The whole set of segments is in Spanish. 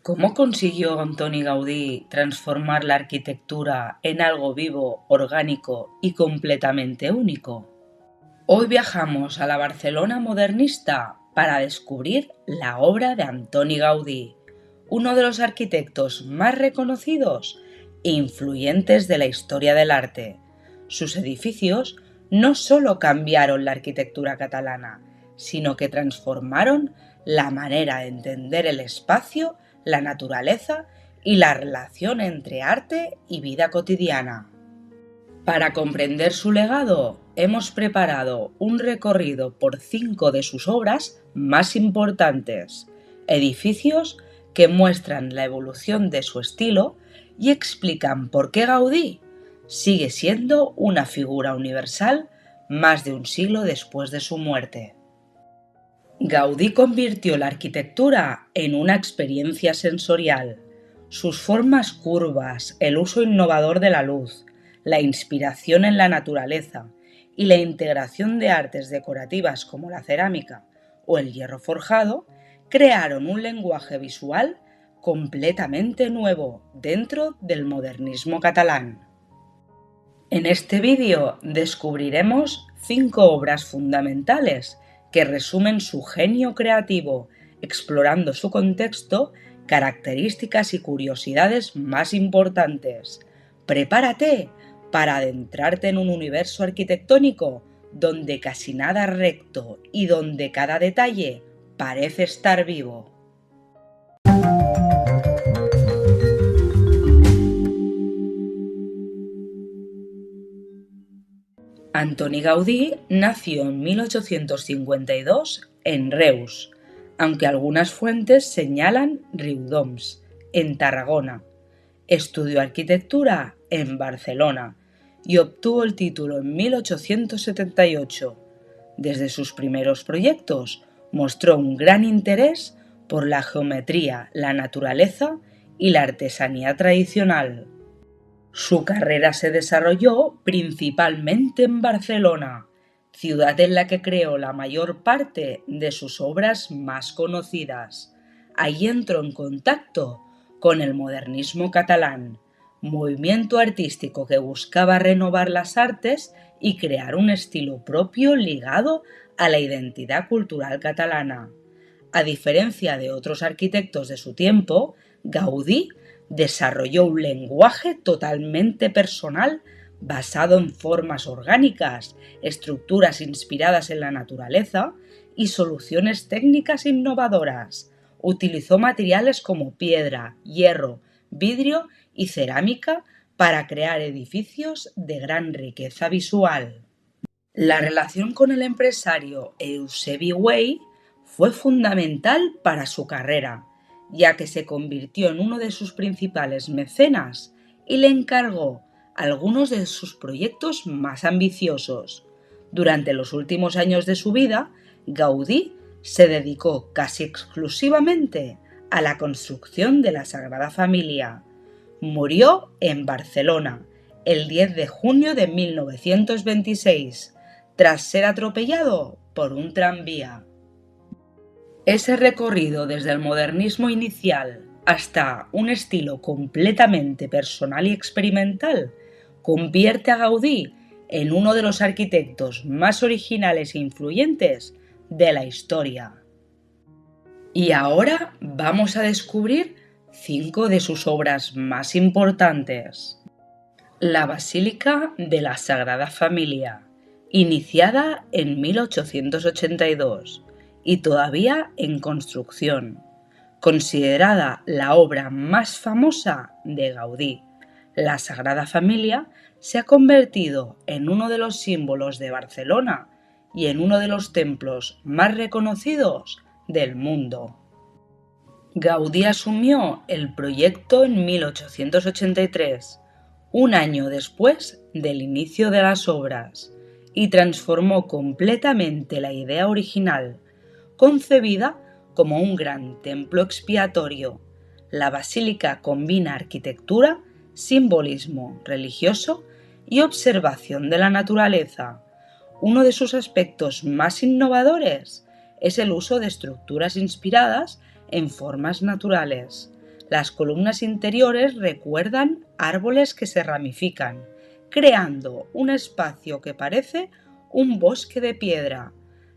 ¿Cómo consiguió Antoni Gaudí transformar la arquitectura en algo vivo, orgánico y completamente único? Hoy viajamos a la Barcelona modernista para descubrir la obra de Antoni Gaudí, uno de los arquitectos más reconocidos e influyentes de la historia del arte. Sus edificios no solo cambiaron la arquitectura catalana, sino que transformaron la manera de entender el espacio, la naturaleza y la relación entre arte y vida cotidiana. Para comprender su legado, hemos preparado un recorrido por 5 de sus obras más importantes, edificios que muestran la evolución de su estilo y explican por qué Gaudí sigue siendo una figura universal más de un siglo después de su muerte. Gaudí convirtió la arquitectura en una experiencia sensorial. Sus formas curvas, el uso innovador de la luz, la inspiración en la naturaleza y la integración de artes decorativas como la cerámica o el hierro forjado crearon un lenguaje visual completamente nuevo dentro del modernismo catalán. En este vídeo descubriremos 5 obras fundamentales que resumen su genio creativo, explorando su contexto, características y curiosidades más importantes. Prepárate para adentrarte en un universo arquitectónico donde casi nada es recto y donde cada detalle parece estar vivo. Antoni Gaudí nació en 1852 en Reus, aunque algunas fuentes señalan Riudoms, en Tarragona. Estudió arquitectura en Barcelona y obtuvo el título en 1878. Desde sus primeros proyectos mostró un gran interés por la geometría, la naturaleza y la artesanía tradicional. Su carrera se desarrolló principalmente en Barcelona, ciudad en la que creó la mayor parte de sus obras más conocidas. Allí entró en contacto con el modernismo catalán, movimiento artístico que buscaba renovar las artes y crear un estilo propio ligado a la identidad cultural catalana. A diferencia de otros arquitectos de su tiempo, Gaudí desarrolló un lenguaje totalmente personal basado en formas orgánicas, estructuras inspiradas en la naturaleza y soluciones técnicas innovadoras. Utilizó materiales como piedra, hierro, vidrio y cerámica para crear edificios de gran riqueza visual. La relación con el empresario Eusebi Güell fue fundamental para su carrera, ya que se convirtió en uno de sus principales mecenas y le encargó algunos de sus proyectos más ambiciosos. Durante los últimos años de su vida, Gaudí se dedicó casi exclusivamente a la construcción de la Sagrada Familia. Murió en Barcelona el 10 de junio de 1926, tras ser atropellado por un tranvía. Ese recorrido desde el modernismo inicial hasta un estilo completamente personal y experimental convierte a Gaudí en uno de los arquitectos más originales e influyentes de la historia. Y ahora vamos a descubrir 5 de sus obras más importantes. La Basílica de la Sagrada Familia, iniciada en 1882 y todavía en construcción, considerada la obra más famosa de Gaudí. La Sagrada Familia se ha convertido en uno de los símbolos de Barcelona y en uno de los templos más reconocidos del mundo. Gaudí asumió el proyecto en 1883, un año después del inicio de las obras, y transformó completamente la idea original, concebida como un gran templo expiatorio. La basílica combina arquitectura, simbolismo religioso y observación de la naturaleza. Uno de sus aspectos más innovadores es el uso de estructuras inspiradas en formas naturales. Las columnas interiores recuerdan árboles que se ramifican, creando un espacio que parece un bosque de piedra.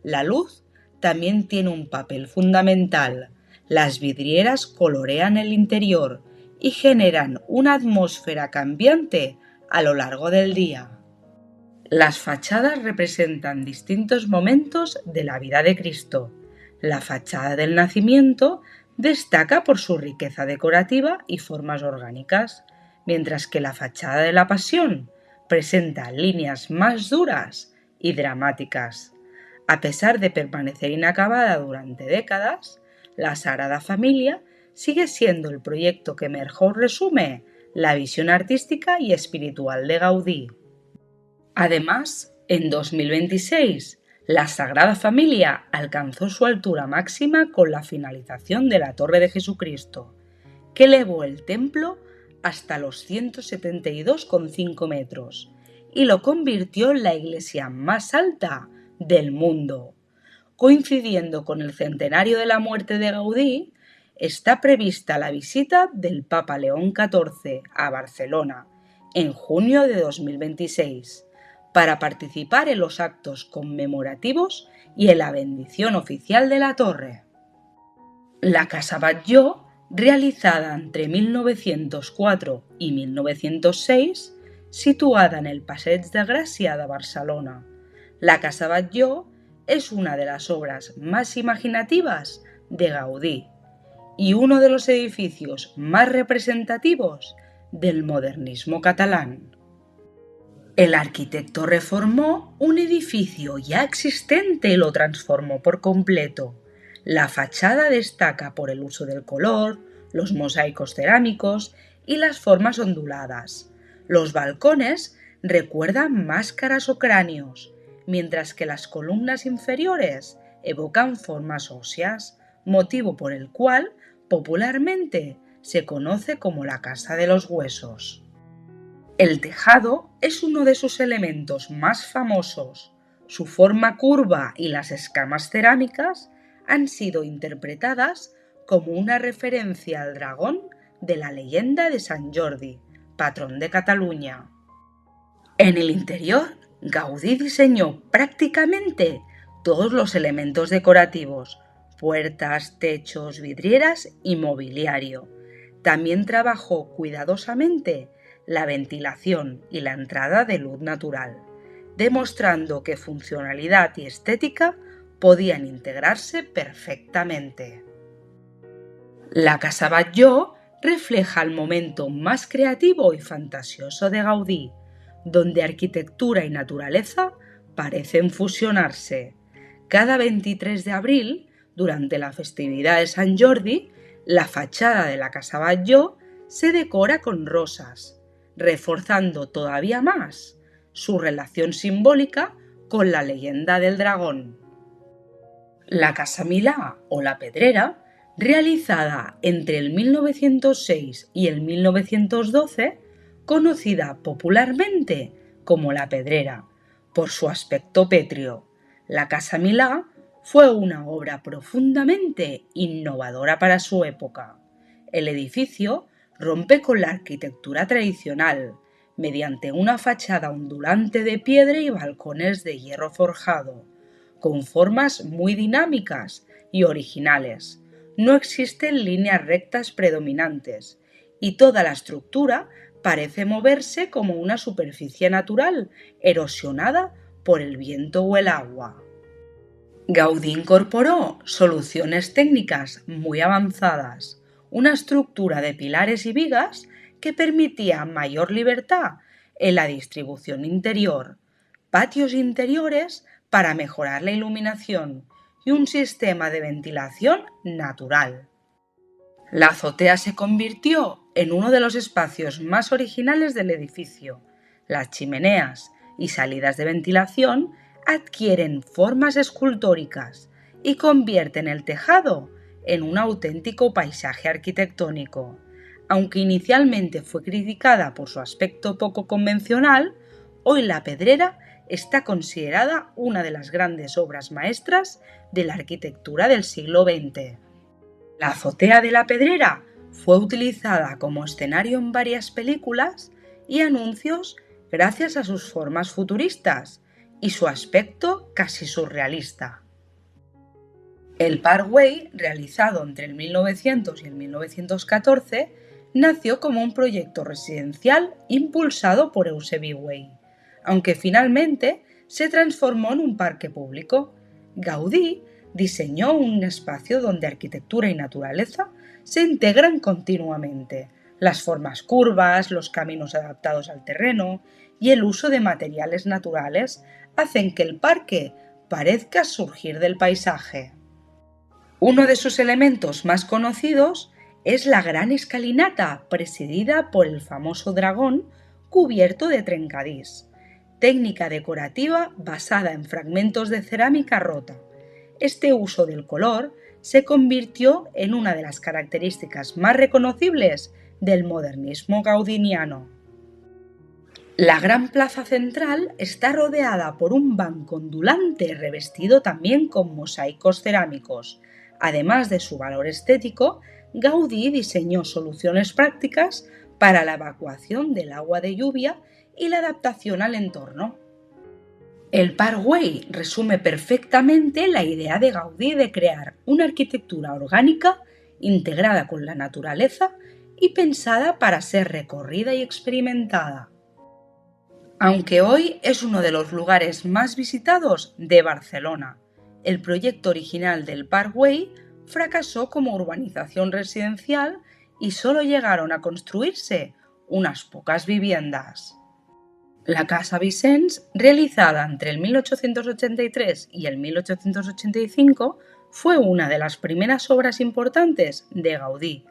La luz también tiene un papel fundamental. Las vidrieras colorean el interior y generan una atmósfera cambiante a lo largo del día. Las fachadas representan distintos momentos de la vida de Cristo. La fachada del nacimiento destaca por su riqueza decorativa y formas orgánicas, mientras que la fachada de la Pasión presenta líneas más duras y dramáticas. A pesar de permanecer inacabada durante décadas, la Sagrada Familia sigue siendo el proyecto que mejor resume la visión artística y espiritual de Gaudí. Además, en 2026, la Sagrada Familia alcanzó su altura máxima con la finalización de la Torre de Jesucristo, que elevó el templo hasta los 172,5 metros y lo convirtió en la iglesia más alta del mundo. Coincidiendo con el centenario de la muerte de Gaudí, está prevista la visita del Papa León XIV a Barcelona en junio de 2026 para participar en los actos conmemorativos y en la bendición oficial de la torre. La Casa Batlló, realizada entre 1904 y 1906, situada en el Passeig de Gràcia de Barcelona. La Casa Batlló es una de las obras más imaginativas de Gaudí y uno de los edificios más representativos del modernismo catalán. El arquitecto reformó un edificio ya existente y lo transformó por completo. La fachada destaca por el uso del color, los mosaicos cerámicos y las formas onduladas. Los balcones recuerdan máscaras o cráneos, mientras que las columnas inferiores evocan formas óseas, motivo por el cual popularmente se conoce como la Casa de los Huesos. El tejado es uno de sus elementos más famosos. Su forma curva y las escamas cerámicas han sido interpretadas como una referencia al dragón de la leyenda de Sant Jordi, patrón de Cataluña. En el interior, Gaudí diseñó prácticamente todos los elementos decorativos: puertas, techos, vidrieras y mobiliario. También trabajó cuidadosamente la ventilación y la entrada de luz natural, demostrando que funcionalidad y estética podían integrarse perfectamente. La Casa Batlló refleja el momento más creativo y fantasioso de Gaudí, donde arquitectura y naturaleza parecen fusionarse. Cada 23 de abril, durante la festividad de Sant Jordi, la fachada de la Casa Batlló se decora con rosas, reforzando todavía más su relación simbólica con la leyenda del dragón. La Casa Milà o la Pedrera, realizada entre el 1906 y el 1912, conocida popularmente como la Pedrera por su aspecto pétreo. La Casa Milà fue una obra profundamente innovadora para su época. El edificio rompe con la arquitectura tradicional, mediante una fachada ondulante de piedra y balcones de hierro forjado, con formas muy dinámicas y originales. No existen líneas rectas predominantes y toda la estructura parece moverse como una superficie natural, erosionada por el viento o el agua. Gaudí incorporó soluciones técnicas muy avanzadas, una estructura de pilares y vigas que permitía mayor libertad en la distribución interior, patios interiores para mejorar la iluminación y un sistema de ventilación natural. La azotea se convirtió en uno de los espacios más originales del edificio. Las chimeneas y salidas de ventilación adquieren formas escultóricas y convierten el tejado en un auténtico paisaje arquitectónico. Aunque inicialmente fue criticada por su aspecto poco convencional, hoy la Pedrera está considerada una de las grandes obras maestras de la arquitectura del siglo XX. La azotea de la Pedrera fue utilizada como escenario en varias películas y anuncios gracias a sus formas futuristas y su aspecto casi surrealista. El Parkway, realizado entre el 1900 y el 1914, nació como un proyecto residencial impulsado por Eusebi Güell, aunque finalmente se transformó en un parque público. Gaudí diseñó un espacio donde arquitectura y naturaleza se integran continuamente. Las formas curvas, los caminos adaptados al terreno y el uso de materiales naturales hacen que el parque parezca surgir del paisaje. Uno de sus elementos más conocidos es la gran escalinata presidida por el famoso dragón cubierto de trencadís, técnica decorativa basada en fragmentos de cerámica rota. Este uso del color se convirtió en una de las características más reconocibles del modernismo gaudiniano. La gran plaza central está rodeada por un banco ondulante revestido también con mosaicos cerámicos. Además de su valor estético, Gaudí diseñó soluciones prácticas para la evacuación del agua de lluvia y la adaptación al entorno. El Parkway resume perfectamente la idea de Gaudí de crear una arquitectura orgánica integrada con la naturaleza y pensada para ser recorrida y experimentada. Aunque hoy es uno de los lugares más visitados de Barcelona, el proyecto original del Parkway fracasó como urbanización residencial y solo llegaron a construirse unas pocas viviendas. La Casa Vicens, realizada entre el 1883 y el 1885, fue una de las primeras obras importantes de Gaudí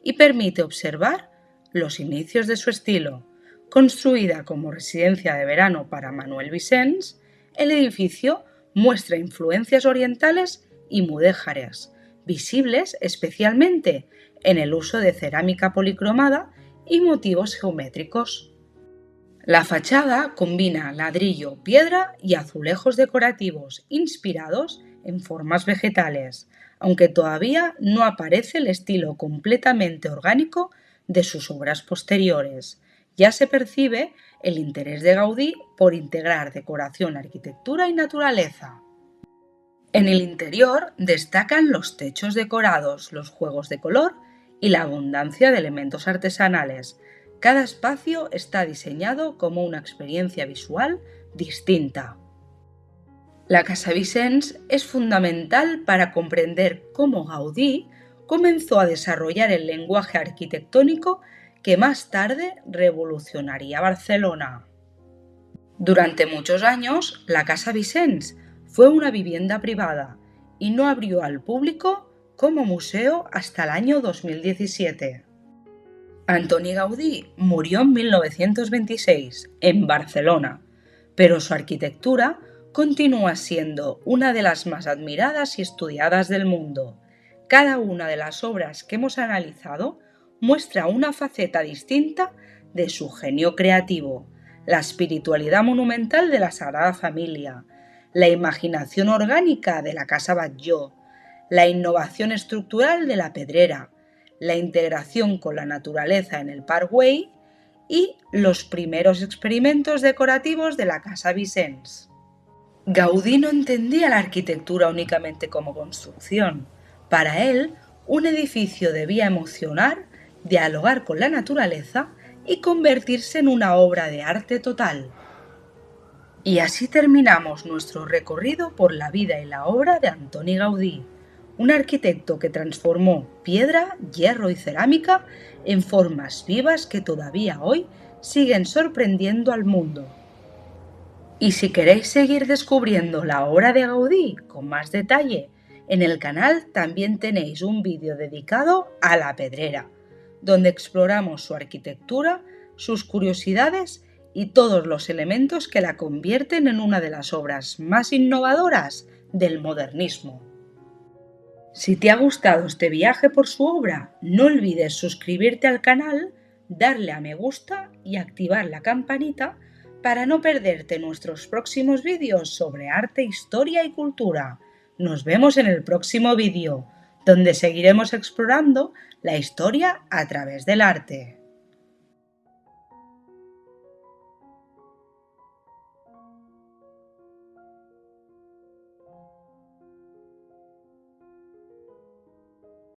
y permite observar los inicios de su estilo. Construida como residencia de verano para Manuel Vicens, el edificio muestra influencias orientales y mudéjares, visibles especialmente en el uso de cerámica policromada y motivos geométricos. La fachada combina ladrillo, piedra y azulejos decorativos inspirados en formas vegetales, aunque todavía no aparece el estilo completamente orgánico de sus obras posteriores. Ya se percibe el interés de Gaudí por integrar decoración, arquitectura y naturaleza. En el interior destacan los techos decorados, los juegos de color y la abundancia de elementos artesanales. Cada espacio está diseñado como una experiencia visual distinta. La Casa Vicens es fundamental para comprender cómo Gaudí comenzó a desarrollar el lenguaje arquitectónico que más tarde revolucionaría Barcelona. Durante muchos años, la Casa Vicens fue una vivienda privada y no abrió al público como museo hasta el año 2017. Antoni Gaudí murió en 1926 en Barcelona, pero su arquitectura continúa siendo una de las más admiradas y estudiadas del mundo. Cada una de las obras que hemos analizado muestra una faceta distinta de su genio creativo, la espiritualidad monumental de la Sagrada Familia, la imaginación orgánica de la Casa Batlló, la innovación estructural de la Pedrera, la integración con la naturaleza en el Parkway y los primeros experimentos decorativos de la Casa Vicens. Gaudí no entendía la arquitectura únicamente como construcción. Para él, un edificio debía emocionar, dialogar con la naturaleza y convertirse en una obra de arte total. Y así terminamos nuestro recorrido por la vida y la obra de Antoni Gaudí, un arquitecto que transformó piedra, hierro y cerámica en formas vivas que todavía hoy siguen sorprendiendo al mundo. Y si queréis seguir descubriendo la obra de Gaudí con más detalle, en el canal también tenéis un vídeo dedicado a la Pedrera, donde exploramos su arquitectura, sus curiosidades y todos los elementos que la convierten en una de las obras más innovadoras del modernismo. Si te ha gustado este viaje por su obra, no olvides suscribirte al canal, darle a me gusta y activar la campanita para no perderte nuestros próximos vídeos sobre arte, historia y cultura. Nos vemos en el próximo vídeo, donde seguiremos explorando la historia a través del arte.